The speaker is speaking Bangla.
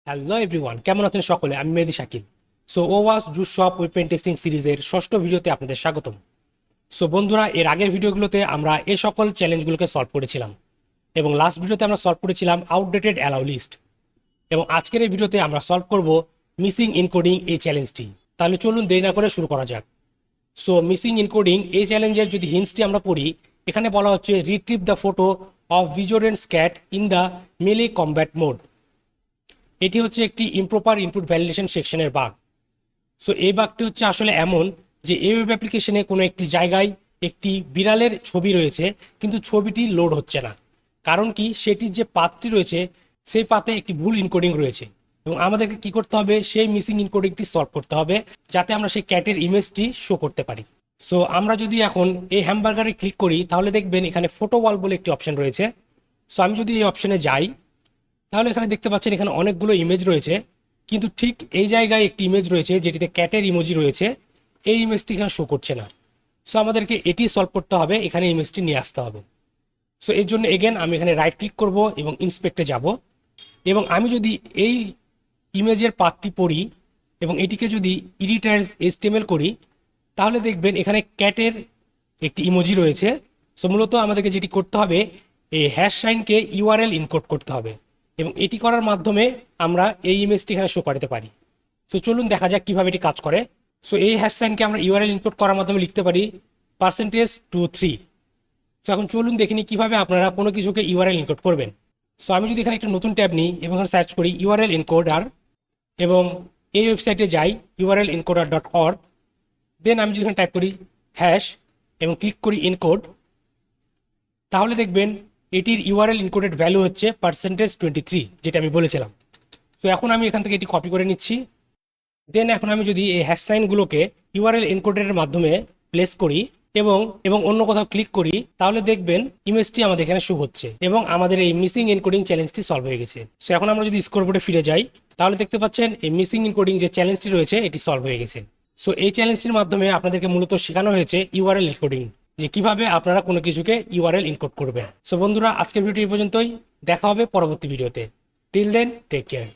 হ্যালো এভরিওয়ান, কেমন আছেন সকলে? আমি মehedishakeel। সো ওওয়াসপ juiceshop ওই পেন্টেস্টিং সিরিজের ষষ্ঠ ভিডিওতে আপনাদের স্বাগতম। সো বন্ধুরা, এর আগের ভিডিওগুলোতে আমরা এই সকল চ্যালেঞ্জগুলোকে সলভ করেছিলাম এবং লাস্ট ভিডিওতে আমরা সলভ করেছিলাম আউটডেটেড অ্যালাউ লিস্ট, এবং আজকের এই ভিডিওতে আমরা সলভ করব মিসিং ইনকোডিং এই চ্যালেঞ্জটি। তাহলে চলুন দেরি না করে শুরু করা যাক। সো মিসিং ইনকোডিং এই চ্যালেঞ্জের যদি হিন্টসটি আমরা পড়ি, এখানে বলা হচ্ছে retrieve the photo of vizorent's cat in the melee combat mode. এটি হচ্ছে একটি ইমপ্রপার ইনপুট ভ্যালিডেশন সেকশনের বাগ। সো এই বাগটি হচ্ছে আসলে এমন যে এই ওয়েব অ্যাপ্লিকেশনে কোনো একটি জায়গায় একটি বিড়ালের ছবি রয়েছে, কিন্তু ছবিটি লোড হচ্ছে না। কারণ কি? সেটির যে পাথটি রয়েছে সেই পাথে একটি ভুল ইনকোডিং রয়েছে, এবং আমাদেরকে কি করতে হবে? সেই মিসিং ইনকোডিংটি সলভ করতে হবে যাতে আমরা সেই ক্যাটের ইমেজটি শো করতে পারি। সো আমরা যদি এখন এই হ্যামবার্গারে ক্লিক করি, তাহলে দেখবেন এখানে ফটো ওয়াল বলে একটি অপশন রয়েছে। সো আমি যদি এই অপশনে যাই, তাহলে এখানে দেখতে পাচ্ছেন এখানে অনেকগুলো ইমেজ রয়েছে, কিন্তু ঠিক এই জায়গায় একটি ইমেজ রয়েছে যেটিতে ক্যাটের ইমোজি রয়েছে, এই ইমেজটি এখানে শো করছে না। সো আমাদেরকে এটি সলভ করতে হবে, এখানে ইমেজটি নিয়ে আসতে হবে। সো এর জন্য এগেন আমি এখানে রাইট ক্লিক করব এবং ইন্সপেক্টে যাব, এবং আমি যদি এই ইমেজের পার্টটি পড়ি এবং এটিকে যদি এডিট অ্যাজ HTML করি, তাহলে দেখবেন এখানে ক্যাটের একটি ইমোজি রয়েছে। সো মূলত আমাদেরকে যেটি করতে হবে, এই হ্যাশ সাইনকে URL ইনকোড করতে হবে, এবং এটি করার মাধ্যমে আমরা এই ইমেজটি এখানে শো করাতে পারি। সো চলুন দেখা যাক কীভাবে এটি কাজ করে। সো এই হ্যাশ সাইনকে আমরা URL ইনকোড করার মাধ্যমে লিখতে পারি %23। সো এখন চলুন দেখিনি কীভাবে আপনারা কোনো কিছুকে URL ইনকোড করবেন। সো আমি যদি এখানে একটা নতুন ট্যাব নিই এবং এখানে সার্চ করি URL এনকোডার, এবং এই ওয়েবসাইটে যাই urlencoder.org, দেন আমি যদি এখানে টাইপ করি হ্যাশ এবং ক্লিক করি এনকোড, তাহলে দেখবেন এটির URL ইনকোডেড ভ্যালু হচ্ছে %23, যেটা আমি বলেছিলাম। সো এখন আমি এখান থেকে এটি কপি করে নিচ্ছি। দেন এখন আমি যদি এই হ্যাশ সাইনগুলোকে URL এনকোডের মাধ্যমে প্লেস করি এবং অন্য কোথাও ক্লিক করি, তাহলে দেখবেন ইমেজটি আমাদের এখানে শো হচ্ছে এবং আমাদের এই মিসিং এনকোডিং চ্যালেঞ্জটি সলভ হয়ে গেছে। সো এখন আমরা যদি স্কোরবোর্ডে ফিরে যাই, তাহলে দেখতে পাচ্ছেন এই মিসিং এনকোডিং যে চ্যালেঞ্জটি রয়েছে এটি সলভ হয়ে গেছে। সো এই চ্যালেঞ্জটির মাধ্যমে আপনাদেরকে মূলত শেখানো হয়েছে URL এনকোডিং, যে কিভাবে আপনারা কোনো কিছুকে URL ইনকোড করবেন। সো বন্ধুরা, আজকের ভিডিও এই পর্যন্তই। দেখা হবে পরবর্তী ভিডিওতে। Till then, take care.